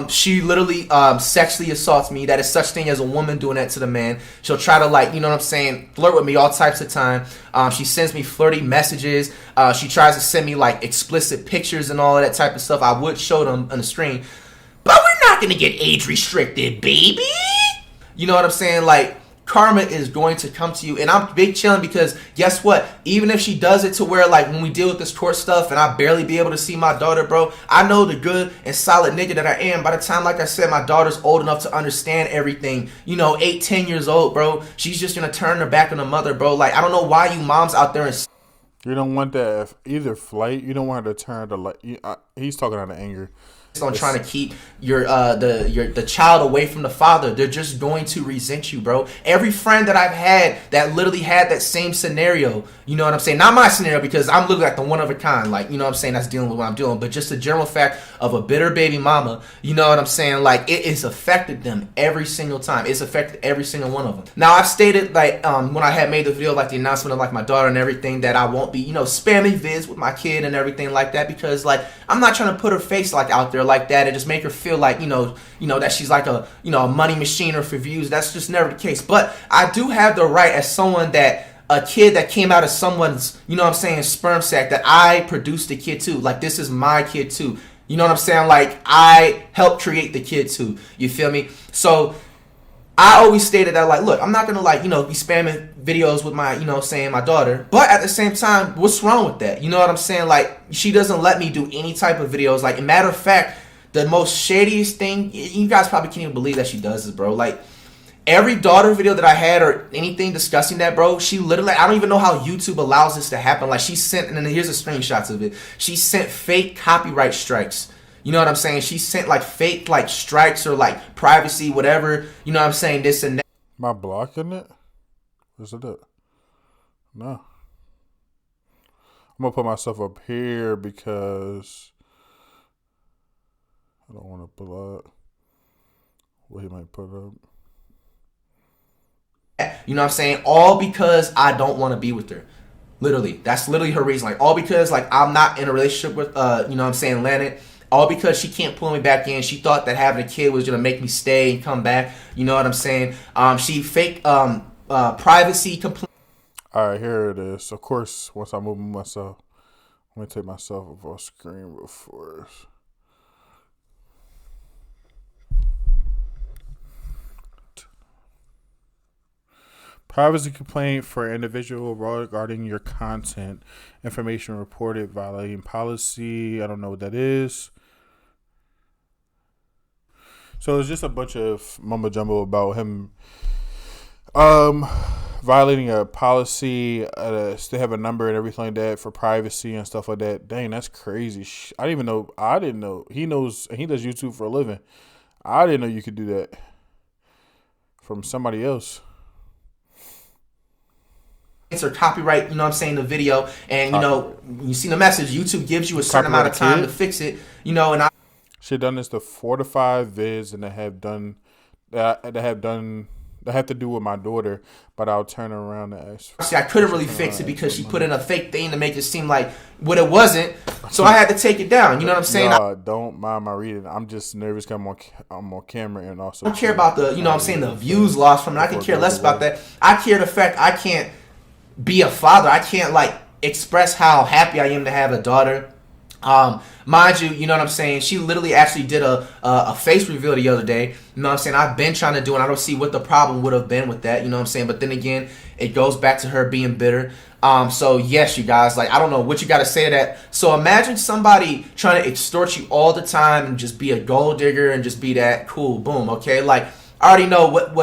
She literally sexually assaults me. That is such thing as a woman doing that to the man. She'll try to, like, you know what I'm saying, flirt with me all types of time. She sends me flirty messages. She tries to send me, like, explicit pictures and all of that type of stuff. I would show them on the screen. But we're not going to get age restricted, baby. You know what I'm saying? Like, karma is going to come to you. And I'm big chilling because guess what? Even if she does it to where, like, when we deal with this court stuff and I barely be able to see my daughter, bro, I know the good and solid nigga that I am. By the time, like I said, my daughter's old enough to understand everything, you know, 8, 10 years old, bro, she's just going to turn her back on the mother, bro. Like, I don't know why you moms out there and... You don't want that either, Flight. You don't want her to turn to, like, he's talking out of anger. On trying to keep the child away from the father. They're just going to resent you, bro. Every friend that I've had that literally had that same scenario, you know what I'm saying? Not my scenario because I'm literally like the one of a kind, like, you know what I'm saying, that's dealing with what I'm doing, but just the general fact of a bitter baby mama, you know what I'm saying? Like, it has affected them every single time. It's affected every single one of them. Now, I've stated, like, when I had made the video, like, the announcement of, like, my daughter and everything, that I won't be, you know, spamming vids with my kid and everything like that because, like, I'm not trying to put her face, like, out there like that and just make her feel like, you know that she's like a money machine or for views. That's just never the case. But I do have the right as someone that a kid that came out of someone's, you know what I'm saying, sperm sac, that I produced the kid too. Like, this is my kid too. You know what I'm saying? Like, I helped create the kid too. You feel me? So I always stated that, like, look, I'm not gonna, like, you know, be spamming videos with my, you know, saying my daughter, but at the same time, what's wrong with that? You know what I'm saying? Like, she doesn't let me do any type of videos. Like, a matter of fact, the most shadiest thing, you guys probably can't even believe that she does this, bro. Like, every daughter video that I had or anything discussing that, bro, she literally, I don't even know how YouTube allows this to happen. Like, she sent, and then here's the screenshots of it. She sent fake copyright strikes. You know what I'm saying? She sent, like, fake, like, strikes or, like, privacy, whatever. You know what I'm saying? This and that. Am I blocking it? Is it? No. I'm going to put myself up here because I don't want to block what he might put up. You know what I'm saying? All because I don't want to be with her. Literally. That's literally her reason. Like, all because, like, I'm not in a relationship with, you know what I'm saying, Landon. All because she can't pull me back in. She thought that having a kid was going to make me stay and come back. You know what I'm saying? She faked privacy complaint. All right, here it is. Of course, once I move myself, I'm going to take myself off screen before. Privacy complaint for individual regarding your content. Information reported violating policy. I don't know what that is. So it's just a bunch of mumbo jumbo about him violating a policy. They have a number and everything like that for privacy and stuff like that. Dang, that's crazy. I didn't even know. I didn't know. He knows, and he does YouTube for a living. I didn't know you could do that from somebody else. Or copyright, you know what I'm saying, the video, and, you know, you see the message, YouTube gives you a certain amount of time to fix it, you know, and she done this to 4 to 5 vids, and that have to do with my daughter, but I'll turn around and ask. See, I couldn't really fix it because she put in a fake thing to make it seem like what it wasn't, so I had to take it down. You know what I'm saying? Don't mind my reading. I'm just nervous because I'm on camera, and also I don't care about the, you know what I'm saying, the views lost from it. I can care less about that. I care the fact I can't be a father. I can't, like, express how happy I am to have a daughter. Mind you, you know what I'm saying, she literally actually did a face reveal the other day. You know what I'm saying? I've been trying to do it. I don't see what the problem would have been with that. You know what I'm saying? But then again, it goes back to her being bitter. So yes, you guys, like, I don't know what you got to say to that. So imagine somebody trying to extort you all the time and just be a gold digger and just be that cool, boom, okay? Like, I already know what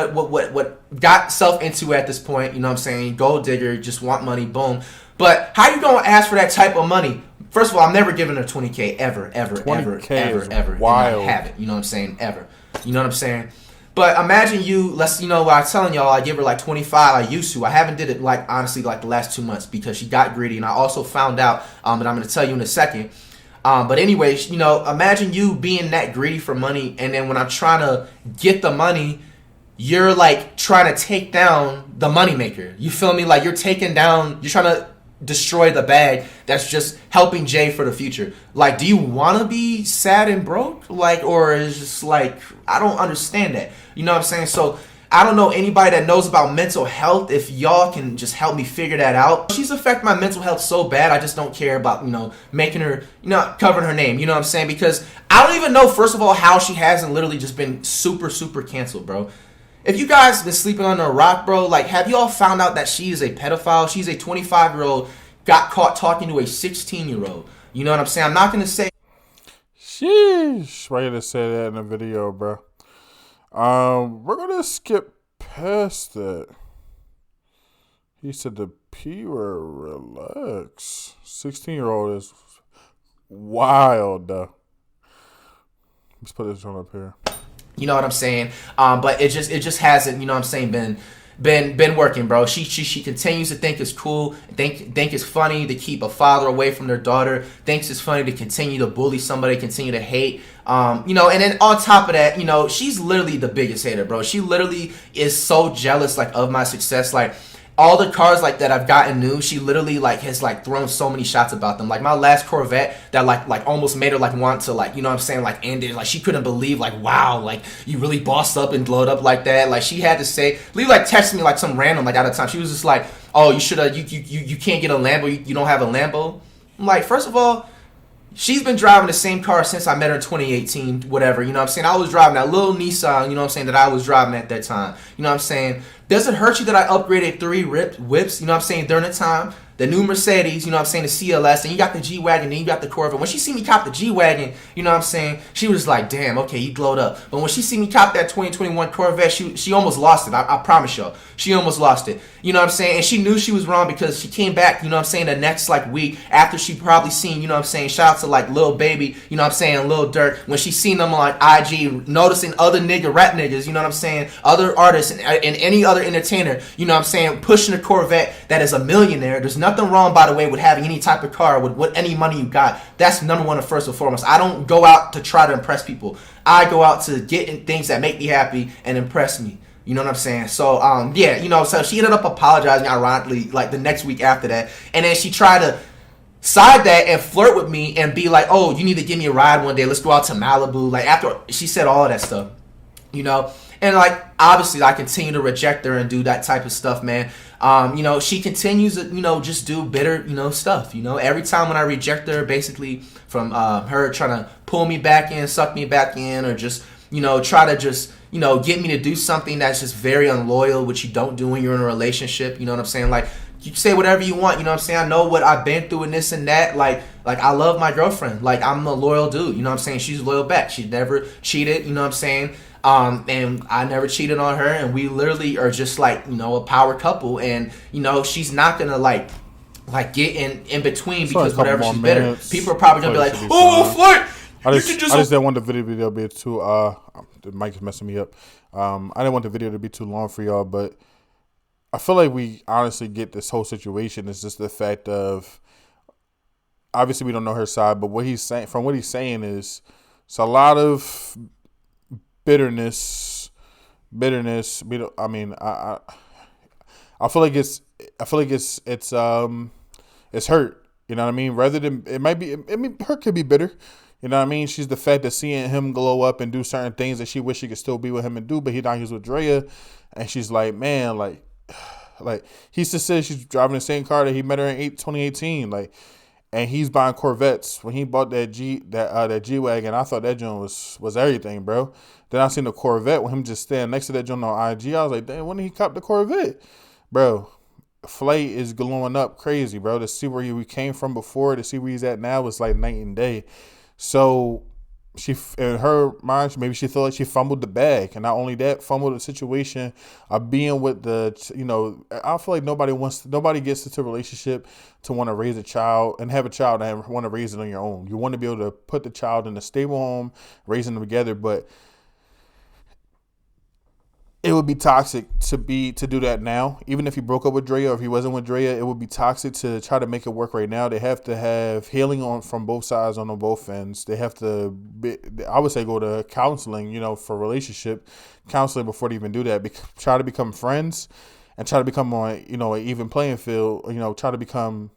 got self into at this point. You know what I'm saying? Gold digger, just want money, boom. But how you gonna ask for that type of money? First of all, I'm never giving her 20K ever. Wild. And I have it. You know what I'm saying? Ever. You know what I'm saying? But imagine you, you know what I'm telling y'all, I give her like 25. I used to. I haven't did it, like, honestly, like the last 2 months because she got greedy. And I also found out, and I'm gonna tell you in a second. But anyways, you know, imagine you being that greedy for money, and then when I'm trying to get the money, you're, like, trying to take down the moneymaker. You feel me? Like, you're trying to destroy the bag that's just helping Jay for the future. Like, do you want to be sad and broke? Like, or is just like, I don't understand that. You know what I'm saying? So I don't know anybody that knows about mental health. If y'all can just help me figure that out. She's affected my mental health so bad, I just don't care about, you know, making her, you know, covering her name. You know what I'm saying? Because I don't even know, first of all, how she hasn't literally just been super, super canceled, bro. If you guys been sleeping under a rock, bro, like, have y'all found out that she is a pedophile? She's a 25-year-old, got caught talking to a 16-year-old. You know what I'm saying? I'm not going to say. Sheesh. Why you to say that in the video, bro? We're going to skip past that. He said the P word, relax. 16-year-old is wild, though. Let's put this one up here. You know what I'm saying? But it just hasn't, you know what I'm saying, been working, bro. She continues to think it's cool, think it's funny to keep a father away from their daughter, thinks it's funny to continue to bully somebody, continue to hate. You know, and then on top of that, you know, she's literally the biggest hater, bro. She literally is so jealous, like, of my success. Like, all the cars, like, that I've gotten new, she literally, like, has, like, thrown so many shots about them. Like, my last Corvette that, like almost made her, like, want to, like, you know what I'm saying, like, end it. Like, she couldn't believe, like, wow, like, you really bossed up and glowed up like that. Like, she had to say, Lee, like, texted me, like, some random, like, out of time. She was just like, oh, you should you can't get a Lambo, you don't have a Lambo. I'm like, first of all, she's been driving the same car since I met her in 2018, whatever, you know what I'm saying? I was driving that little Nissan, you know what I'm saying, that I was driving at that time. You know what I'm saying? Does it hurt you that I upgraded 3 whips, you know what I'm saying, during the time? The new Mercedes, you know what I'm saying, the CLS, and you got the G-Wagon, and you got the Corvette. When she see me cop the G-Wagon, you know what I'm saying, she was like, damn, okay, you glowed up. But when she see me cop that 2021 Corvette, she almost lost it. I promise y'all. She almost lost it. You know what I'm saying? And she knew she was wrong because she came back, you know what I'm saying, the next, like, week after she probably seen, you know what I'm saying, shout out to, like, Lil Baby, you know what I'm saying, Lil Durk, when she seen them on IG, noticing other rap niggas, you know what I'm saying, other artists and any other entertainer, you know what I'm saying, pushing a Corvette that is a millionaire. There's nothing wrong, by the way, with having any type of car with any money you got. That's number one and first and foremost. I don't go out to try to impress people. I go out to get in things that make me happy and impress me. You know what I'm saying? So, yeah, you know, so she ended up apologizing, ironically, like the next week after that. And then she tried to side that and flirt with me and be like, oh, you need to give me a ride one day. Let's go out to Malibu. Like, after she said all of that stuff, you know? And, like, obviously, I continue to reject her and do that type of stuff, man. You know, she continues to, you know, just do bitter, you know, stuff. You know, every time when I reject her, basically from her trying to pull me back in, suck me back in, or just, you know, try to just, you know, get me to do something that's just very unloyal, which you don't do when you're in a relationship. You know what I'm saying? Like, you say whatever you want. You know what I'm saying? I know what I've been through and this and that. Like I love my girlfriend. Like, I'm a loyal dude. You know what I'm saying? She's loyal back. She never cheated. You know what I'm saying? And I never cheated on her, and we literally are just like, you know, a power couple. And, you know, she's not gonna like get in between because whatever she's bitter. People are probably gonna be like, oh, Flight. I just didn't want the video to be too the mic is messing me up. I didn't want the video to be too long for y'all, but I feel like we honestly get this whole situation. It's just the fact of, obviously we don't know her side, but what he's saying is it's a lot of bitterness. I mean, I feel like it's hurt. You know what I mean? Rather than, her could be bitter. You know what I mean? She's the fact that seeing him glow up and do certain things that she wish she could still be with him and do, but he's with Drea, and she's like, man, like he just said she's driving the same car that he met her in 2018, like. And he's buying Corvettes. When he bought that G-Wagon, I thought that joint was everything, bro. Then I seen the Corvette with him just standing next to that joint on IG. I was like, damn, when did he cop the Corvette? Bro, Flight is glowing up crazy, bro. To see where we came from before, to see where he's at now, is like night and day. So she, in her mind, maybe she felt like she fumbled the bag. And not only that, fumbled the situation of being with you know, I feel like nobody gets into a relationship to want to raise a child and have a child and want to raise it on your own. You want to be able to put the child in a stable home, raising them together, but it would be toxic to do that now. Even if he broke up with Drea or if he wasn't with Drea, it would be toxic to try to make it work right now. They have to have healing from both sides on both ends. They have to, I would say, go to counseling, you know, for relationship counseling before they even do that. Try to become friends and try to become on, you know, an even playing field. You know, try to become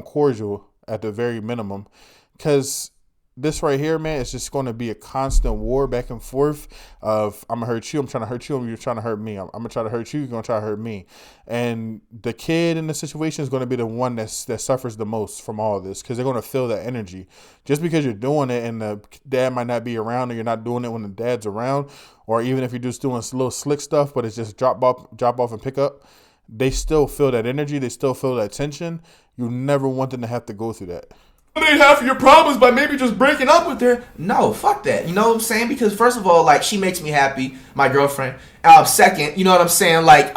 cordial at the very minimum, because this right here, man, it's just going to be a constant war back and forth of, I'm going to hurt you, I'm trying to hurt you, and you're trying to hurt me. I'm going to try to hurt you, you're going to try to hurt me. And the kid in the situation is going to be the one that suffers the most from all of this, because they're going to feel that energy. Just because you're doing it and the dad might not be around, or you're not doing it when the dad's around, or even if you're just doing little slick stuff, but it's just drop off and pick up, they still feel that energy, they still feel that tension. You never want them to have to go through that. Half of your problems by maybe just breaking up with her. No, fuck that. You know what I'm saying? Because first of all, like, she makes me happy, my girlfriend. Second, you know what I'm saying? Like,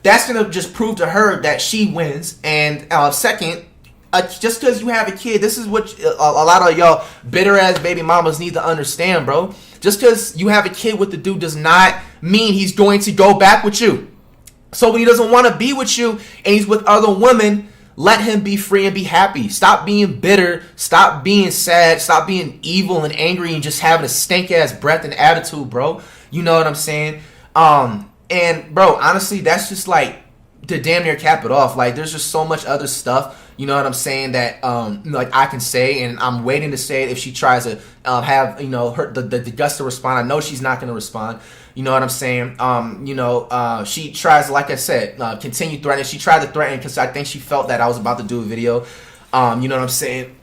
that's gonna just prove to her that she wins. And second, just because you have a kid, this is what a lot of y'all bitter ass baby mamas need to understand, bro. Just because you have a kid with the dude does not mean he's going to go back with you. So when he doesn't want to be with you and he's with other women, let him be free and be happy. Stop being bitter. Stop being sad. Stop being evil and angry and just having a stank ass breath and attitude, bro. You know what I'm saying? And bro, honestly, that's just like to damn near cap it off. Like, there's just so much other stuff, you know what I'm saying, that like I can say, and I'm waiting to say it if she tries to have, you know, the guts to respond. I know she's not going to respond. You know what I'm saying? She tries, like I said, continue threatening. She tried to threaten because I think she felt that I was about to do a video. You know what I'm saying?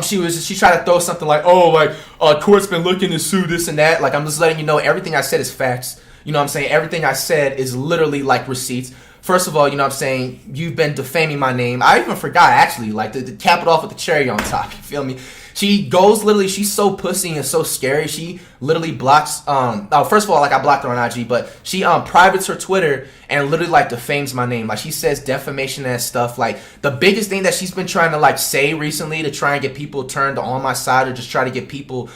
She tried to throw something like, oh, like, court's been looking to sue this and that. Like, I'm just letting you know everything I said is facts. You know what I'm saying? Everything I said is literally like receipts. First of all, you know what I'm saying, you've been defaming my name. I even forgot, actually, like, to cap it off with the cherry on top, you feel me? She goes, literally, she's so pussy and so scary. She literally blocks, first of all, like, I blocked her on IG, but she privates her Twitter and literally, like, defames my name. Like, she says defamation and stuff. Like, the biggest thing that she's been trying to, like, say recently to try and get people turned on my side, or just try to get people,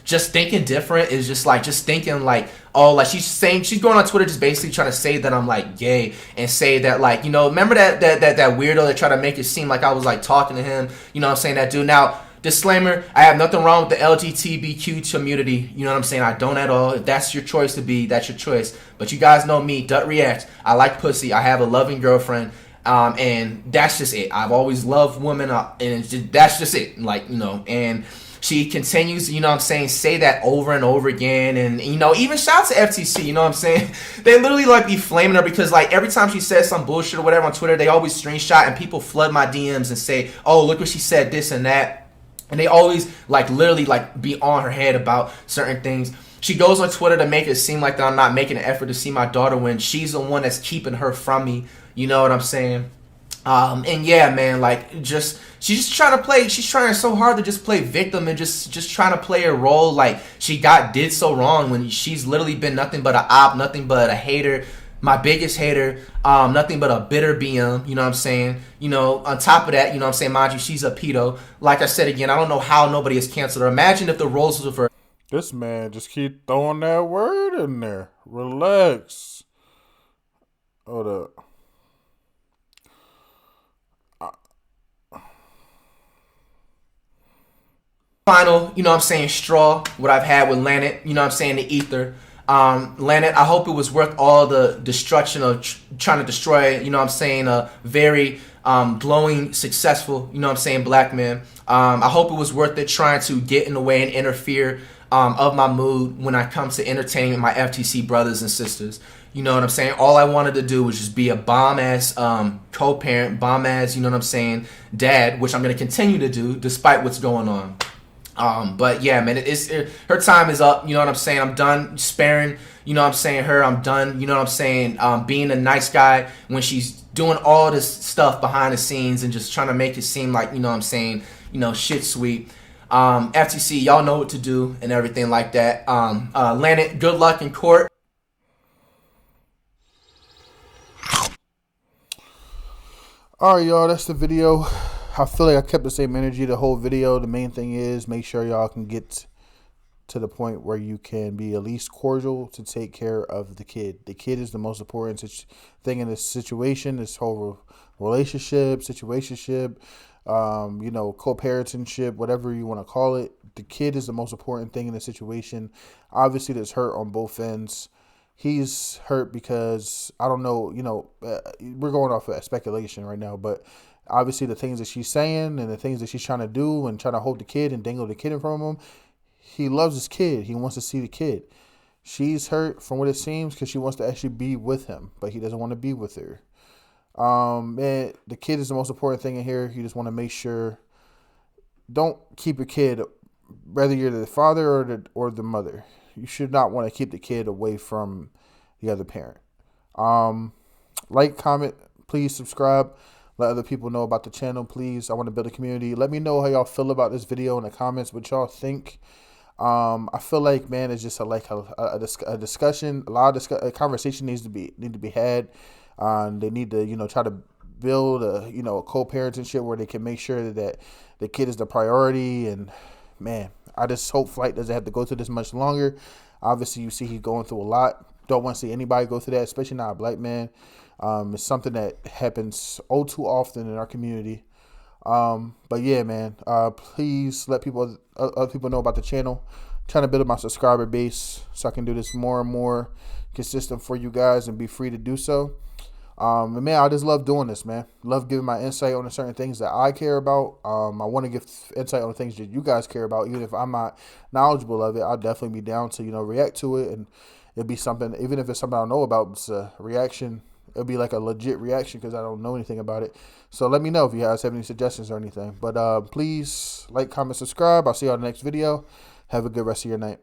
just thinking different, is just thinking like, oh, like, she's going on Twitter just basically trying to say that I'm like gay, and say that, like, you know, remember that weirdo that tried to make it seem like I was like talking to him, you know what I'm saying, that dude. Now, disclaimer, I have nothing wrong with the LGBTQ community, you know what I'm saying, I don't at all. If that's your choice to be, that's your choice. But you guys know me, FlightReacts, I like pussy, I have a loving girlfriend, and that's just it. I've always loved women, and that's just it, like, you know. And she continues, you know what I'm saying, say that over and over again. And, you know, even shout to FTC, you know what I'm saying? They literally, like, be flaming her because, like, every time she says some bullshit or whatever on Twitter, they always screenshot and people flood my DMs and say, oh, look what she said, this and that. And they always, like, literally, like, be on her head about certain things. She goes on Twitter to make it seem like that I'm not making an effort to see my daughter when she's the one that's keeping her from me. You know what I'm saying? And yeah, man, like, she's just trying to play, she's trying so hard to just play victim and just trying to play a role like she did so wrong, when she's literally been nothing but a op, nothing but a hater, my biggest hater, nothing but a bitter BM, you know what I'm saying? You know, on top of that, you know what I'm saying, mind you, she's a pedo. Like I said again, I don't know how nobody has canceled her. Imagine if the roles were for... This man just keep throwing that word in there. Relax. Hold up. Final, you know what I'm saying, straw, what I've had with Lanet, you know what I'm saying, the ether. Lanet, I hope it was worth all the destruction of trying to destroy, you know what I'm saying, a very glowing, successful, you know what I'm saying, black man. I hope it was worth it trying to get in the way and interfere of my mood when I come to entertaining my FTC brothers and sisters. You know what I'm saying? All I wanted to do was just be a bomb-ass co-parent, bomb-ass, you know what I'm saying, dad, which I'm going to continue to do despite what's going on. But yeah, man, her time is up, you know what I'm saying? I'm done sparing, you know what I'm saying, her. I'm done, you know what I'm saying, being a nice guy when she's doing all this stuff behind the scenes and just trying to make it seem like, you know what I'm saying, you know, shit sweet. FTC, y'all know what to do and everything like that. Lanet, good luck in court. All right, y'all, that's the video. I feel like I kept the same energy the whole video. The main thing is make sure y'all can get to the point where you can be at least cordial to take care of the kid. The kid is the most important thing in this situation, this whole relationship, situationship, you know, co-parentship, whatever you want to call it. The kid is the most important thing in the situation. Obviously, there's hurt on both ends. He's hurt because, I don't know, you know, we're going off of speculation right now, but obviously the things that she's saying and the things that she's trying to do and trying to hold the kid and dangle the kid in front of him, he loves his kid. He wants to see the kid. She's hurt from what it seems because she wants to actually be with him, but he doesn't want to be with her. And the kid is the most important thing in here. You just want to make sure, don't keep your kid, whether you're the father or the mother. You should not want to keep the kid away from the other parent. Like, comment, please subscribe. Let other people know about the channel, please. I want to build a community. Let me know how y'all feel about this video in the comments, what y'all think. I feel like, man, it's just a discussion. A conversation needs to be had. They need to, you know, try to build a, you know, a co-parenting where they can make sure that the kid is the priority. And man, I just hope Flight doesn't have to go through this much longer. Obviously, you see he's going through a lot. Don't want to see anybody go through that, especially not a black man. It's something that happens all too often in our community. But yeah, man, please let other people know about the channel. I'm trying to build up my subscriber base so I can do this more and more consistent for you guys and be free to do so. And man, I just love doing this, man. Love giving my insight on the certain things that I care about. I want to give insight on the things that you guys care about. Even if I'm not knowledgeable of it, I'll definitely be down to, react to it. And it'll be something, even if it's something I don't know about, it's a reaction. It'll be like a legit reaction because I don't know anything about it. So let me know if you guys have any suggestions or anything. But please like, comment, subscribe. I'll see you on the next video. Have a good rest of your night.